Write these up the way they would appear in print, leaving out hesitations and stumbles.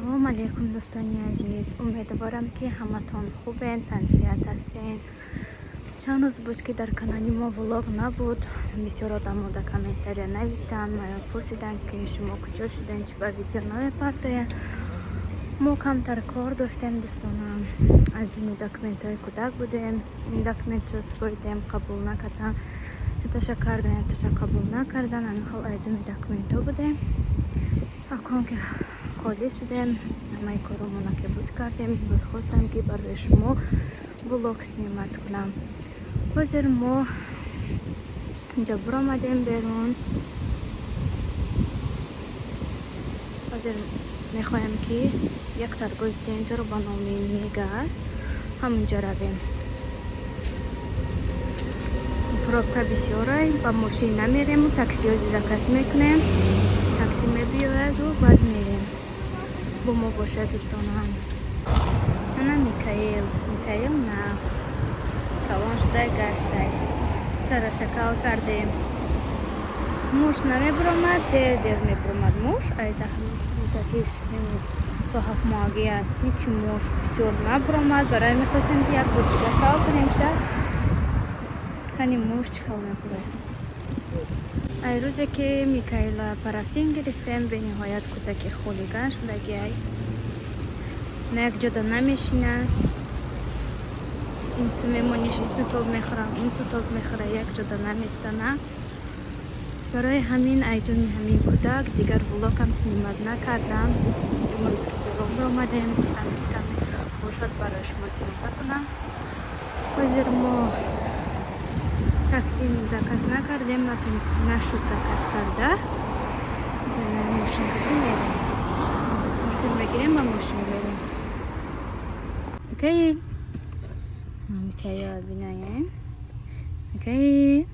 салом алейкум дӯстони азиз. Умедворам ки ҳаматон хубен, тансият ҳастен. чанд рӯз буд ки дар канали мо влог набуд. бисёр одам дар комментария навистанд, маро пурсиданд ки шумо куҷо шуден, чӣ ба видео намепартояд. мо камтар кор доштем дӯстонам. аз ини документҳои кӯдак будем. ин документро супоридем, қабул накарданд, таша кардан, таша қабул накардан. ҳамин хел айдуми документҳо будем. акон ки холӣ шудем, ҳамаи коромона ки буд кардем. имрӯз хостам ки барои шумо влог снимат кунам. ҳозир мо инҷо биромадем берун. ҳозир мехоҳем ки як торговый центр ба номи Мега аст, ҳамонҷо равем. пробка бисёрай, ба мошин намерему, таксиҳои заказ мекунем. такси мебиёяду баъд мерем. бо мо бошад дӯстонам. ана Микаэл нағз калон шудай гаштай, сарашакал кардем. муш намебиромад, дер мебиромад муш. айда рӯзакиш то 7 моҳагият ҳичи муш бисёр набиромад. барои мехостем ки як бочка кал кунем шад. кани муш чӣ хел мебурад. ай рӯзе ки Микаэла парафин гирифтем, бениҳоят кӯдаки холиган шудаги ай на як ҷода намешинад. ин су мемониш, ин су тоб мехӯрам, он су тоб мехӯра, як ҷода наместанад. барои ҳамин айдуми ҳамин кӯдак дигар влогам снимат накардам. имрӯз ки берун биромадем, гуфтам ки каме бошад барои шумо снимат кунам. ҳозир мо такси заказ накардем, нашуд заказ карда. мошин каши мерем, мошин мегирем, ба мошин берем. Микаэл, Микаэл бинаем. Микаэл,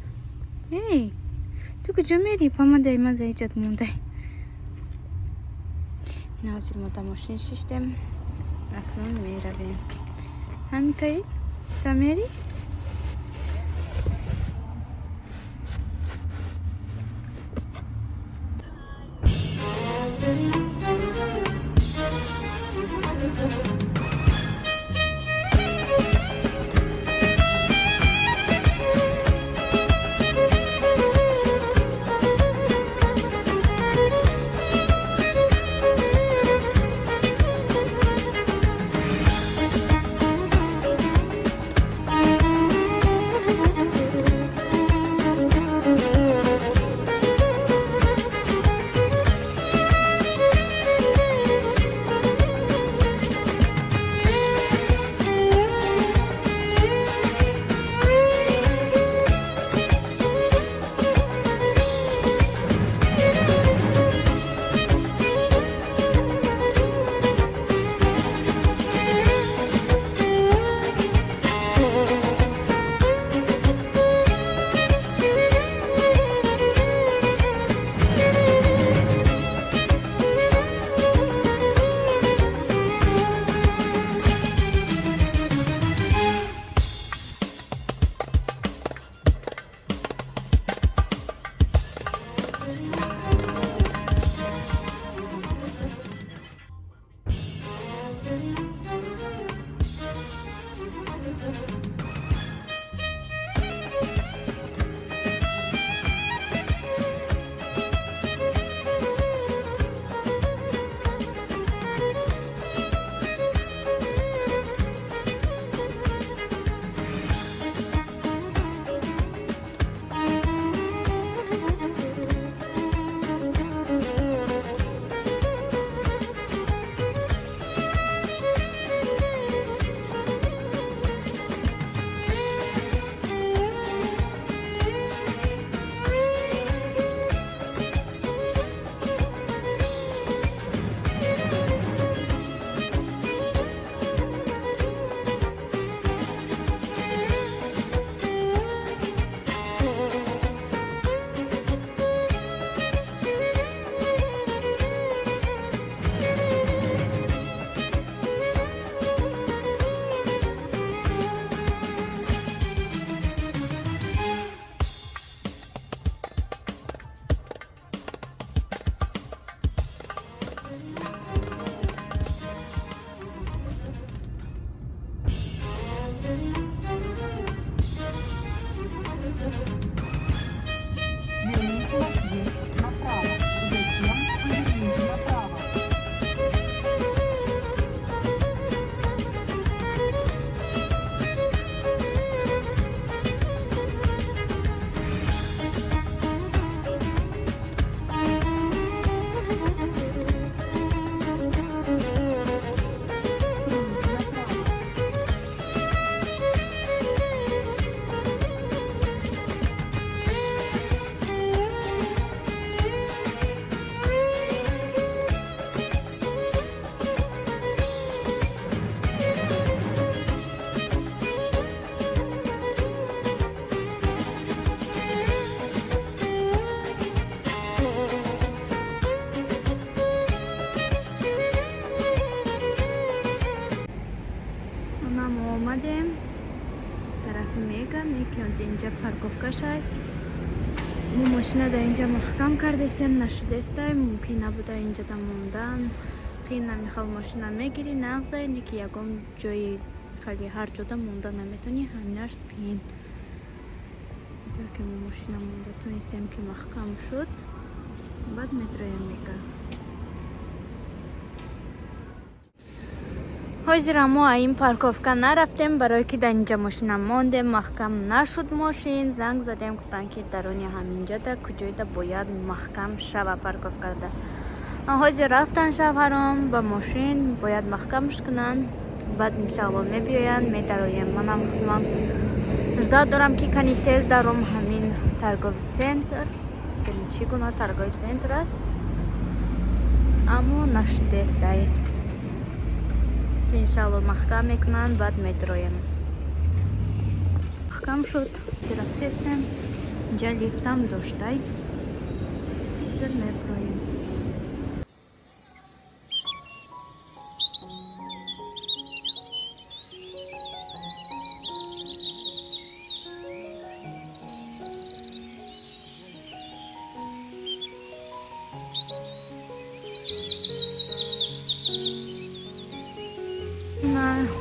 эй, ту куҷо мери? Памадай маза иҷат мондай. ҳозир мо да мошин шиштем, акнун меравем. ҳа Микаэл, та мери? اینجا парковкашай. мо мошина дар инҷа маҳкам кардесем, нашудестай, мумкин набуда инҷада мондан. Хеле намехал мошина мегири, нағзайни ки ягон ҷои хали ҳар ҷода монда наметони, ҳаминаш пин. Зер ки мо мошина монда тонистем ки маҳкам шуд. Баъд метроем мега. ҳозира мо ин парковка нарафтем, барое ки дар инҷа мошина мондем, маҳкам нашуд мошин. Занг задем, гуфтанд ки дарони ҳаминҷада куҷоида бояд маҳкам шава парковкада. ҳозир рафтан шавҳарон ба мошин бояд маҳкамш кунанд, баъд иншалло мебиёянд, медароем. Манам ждат дорам ки кани тез даром ҳамин торговый центр. Чӣ гуна торговый центр аст, аммо нашудестай. иншалло маҳкам мекунанд, баъд метроем. маҳкам шуд, рафтестем, инҷа лифтам доштай. ҳозир меброем.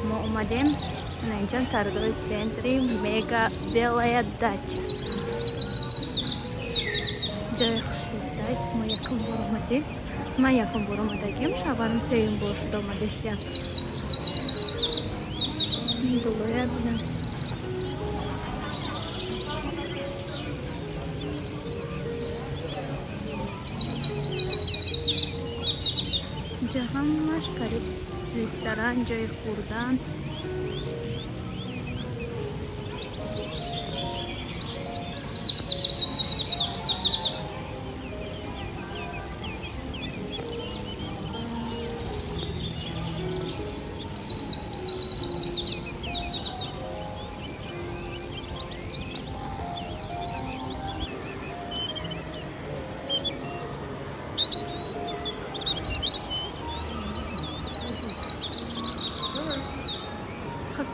мо омадем на инҷа торговый центри Мега Белая дача. ҷои хушбудай. Мо якум бор омадем. Ман якум бор омадагим, шавҳарам сеюм бор шуд омадестия. Голоя бинам. инҷа ҳамаш қариб ресторан, ҷои хӯрдан.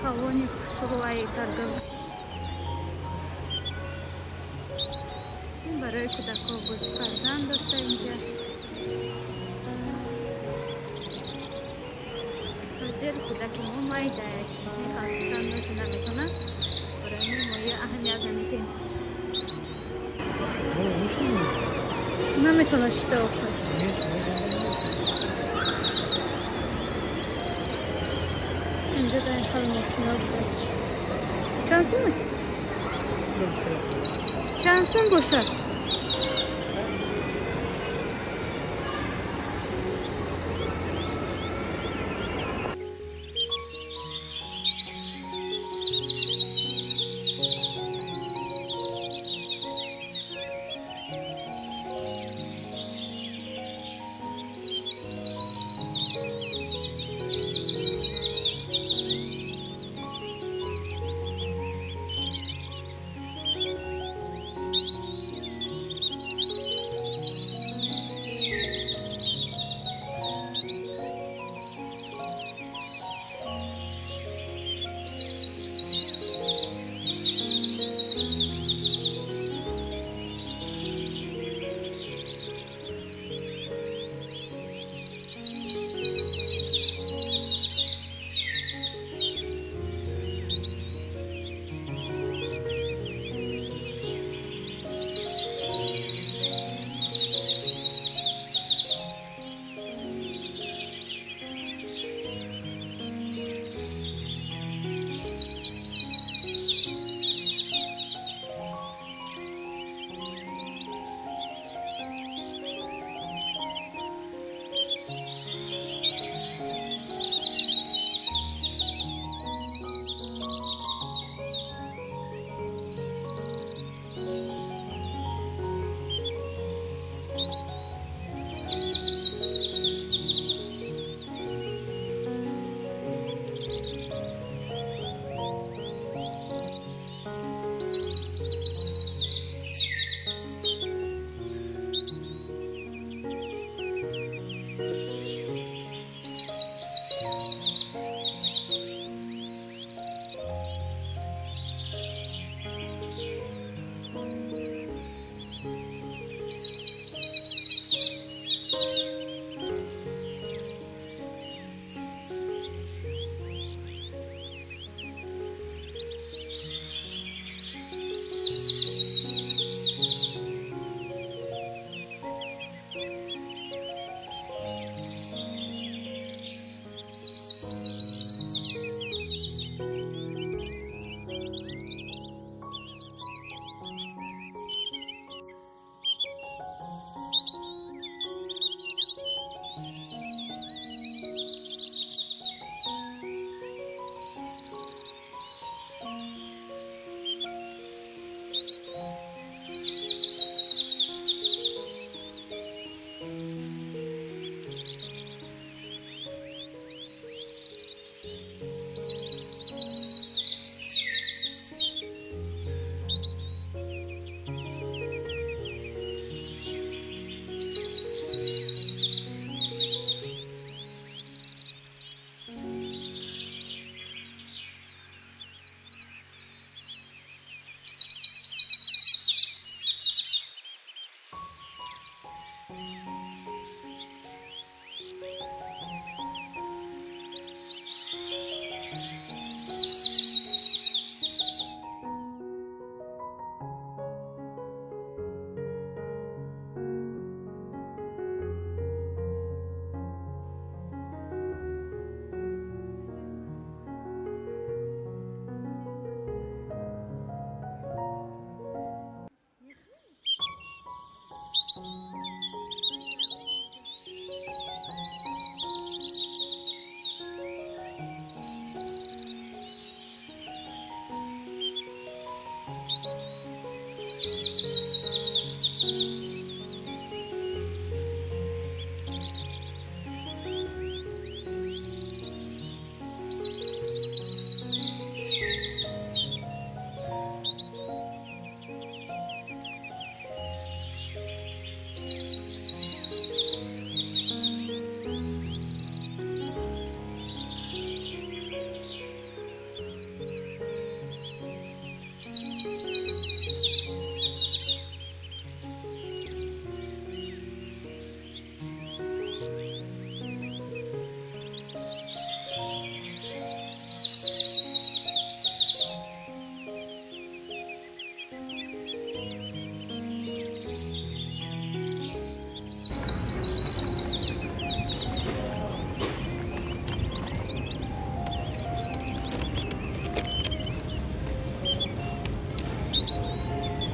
Колония хушрӯаи торговый. Барои кӯдакҳо бозӣ кардан дошта инҷа. ҳозир кӯдаки мо майда халқидан бозӣ наметавонад. Барои мо моя аҳамият намедиҳем. наметавонад иштирок кунад. اینجا در این حال ماشینا بوده. چند سیمه؟ چند سیم باشد؟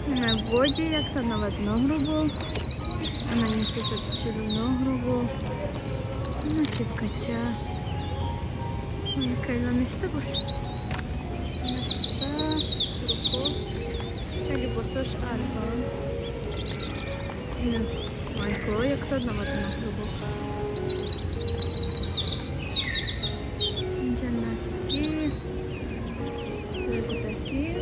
Ми в воді, як це на одну грубу, а на іншу червону грубу, на кипкача. Кайла işte bu. Ruko. Kali bosoş arpa. Yine Майко, як це на одну грубу. Джанаски. Все такі.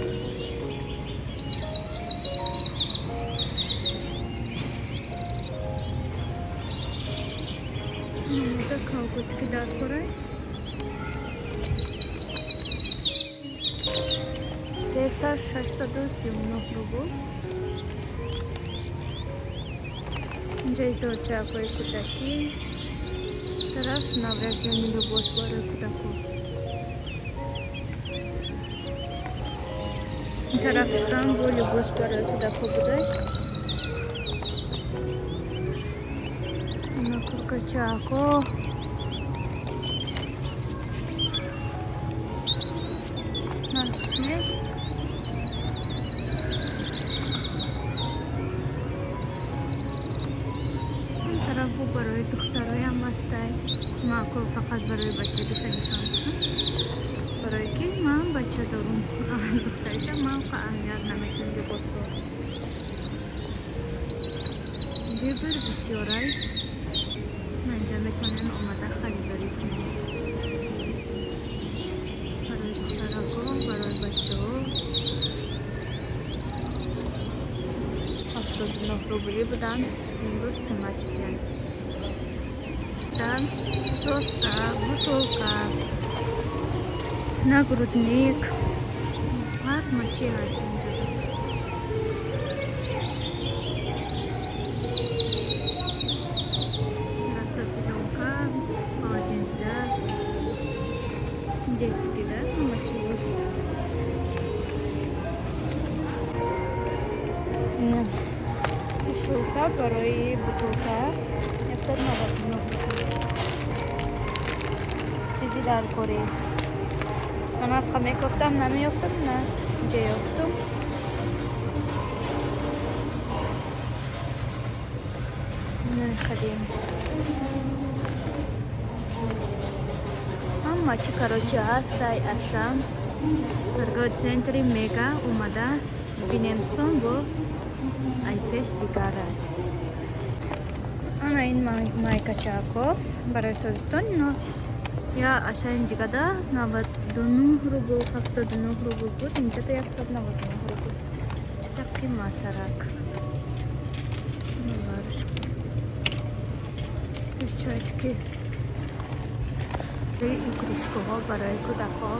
Так, калкочки дакори. Сета шастадус юмно грубу. Джейзо чакой кутаки. Тарас навреждені любов збори кутаку. Тарас'tan bu любов збори кутаку буде. На куркачако. На смесь. Тарабу барой духтарой амастай. Мако фақат барой бача дусайсан. Барой ки ма бача дорун. Духтайса ма қаан яр наметун дебосо. Дебер бисёрай. Манҷа мекунем омада харидорӣ кунем. Барои духтарако, барои бачаҳо 79 рубли буданд. Имрӯз қимат шуданд. Там соста, бутылка, нагрудник. Ҳама чи ҳаст инҷо. Рафтопилонка, полотенца, детский, да, мочевоз. Сушилка, барои бутылка. چیزی در کره من افقا میکفتم نمیافتم نه اینجا یافتم نخدیم اما چی کاروچی هست ای اشم торговый центр мега умада бинем сон бо ай пешти кара ана ин майкачако барои тобистон но я ашаин дигада 99 рубл 79 рубл буд инҷото 199 рубл чута қиматтарак варушки перчатки и игрушкаҳо барои кӯдакҳо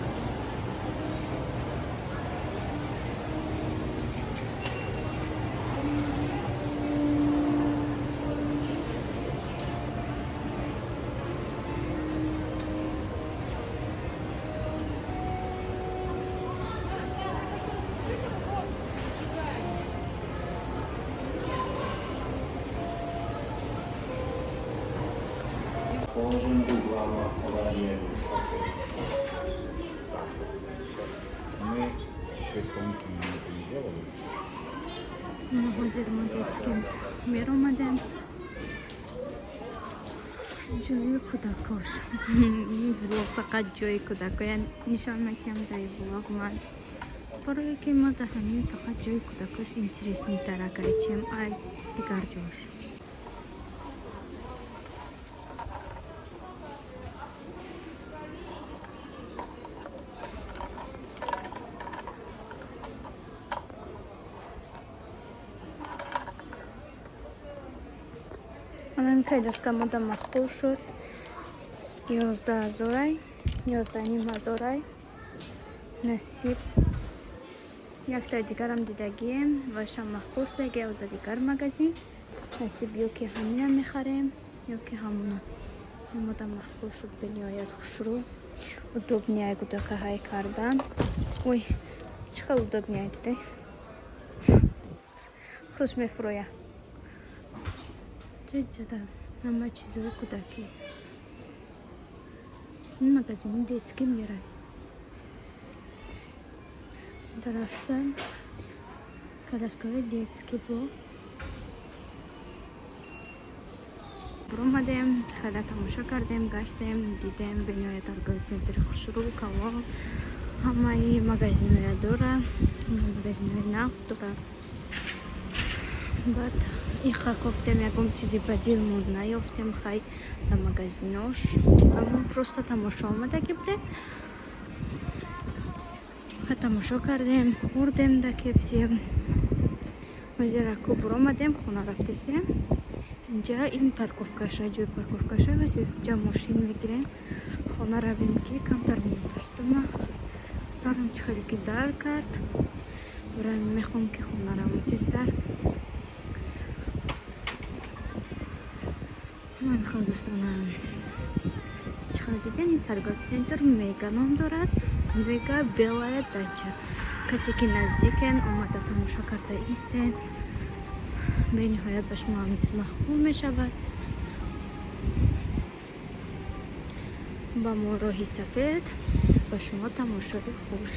Мы еще исполнительно это не делали. Магазин Модецкий Миромаден. جوی کودکاش این ویلوگ فقط جوی کودکای نشان میدم در این ویلوگ من برای که ما در همین فقط جوی کودکاش اینترسنی تر کردیم ای دیگر جوش الان که دستگاه مدام مقبول شد 11,500 نصیب یک تا دیگر هم دیدگیم و شما مخصوص دیگه او دیگر مگزین نصیب یا که همین هم میخریم یا که همونه مدام مخصوص شد به نهایت خوش رو удобнее куда-то های کردن ой چقدر удобнее دیده خوش میفرویه جدا همه چیزهای کودکی این مگزین детский میره طرفتن کلاسکای детский بود برامدیم خیلی تماشا کردیم گشتیم دیدیم به نهایت торговый центр خوشرو کوا همه مگزین‌های داره مگزین‌های نقص داره بعد این گفتم یکم چیزی بدیل مود نیافتیم خیلی در مگزیناش اما просто تماشا آمده که بوده تماشا کردیم خوردیم در کفسی مجرکو برامدیم خونه رفتیم اینجا این پارکوفکاش جوی پارکوفکاش هست اینجا ماشین میگیریم خونه رویم که کمتر میبستم سرم خیلی که در کرد برای میخوام که خونه رویم تیزتر من خیلی دوست دارم چقدر دیدن این торговый центр میگا نام دارد میگا белая дача کسی که نزدیکن اومده تماشا کرده ایستن به نهایت به شما محبوب میشود با مروحی سفید به شما تماشای خوش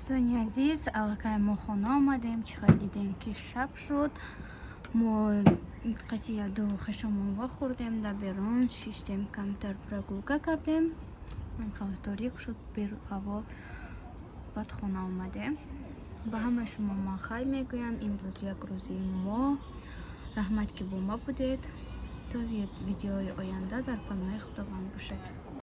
دوستان عزیز علاقه ما خانه آمدیم چقدر دیدیم که شب شد ما قصیه دو خشمون خوردیم در بیرون شیشتیم کمتر پرگوگه کردیم من خیلی تاریک شد بیرون هوا بعد خانه آمدیم با همه شما من خیلی میگویم امروز یک روزی ما رحمت که با ما بودید تا ویدیوهای آینده در پناه خداوند باشد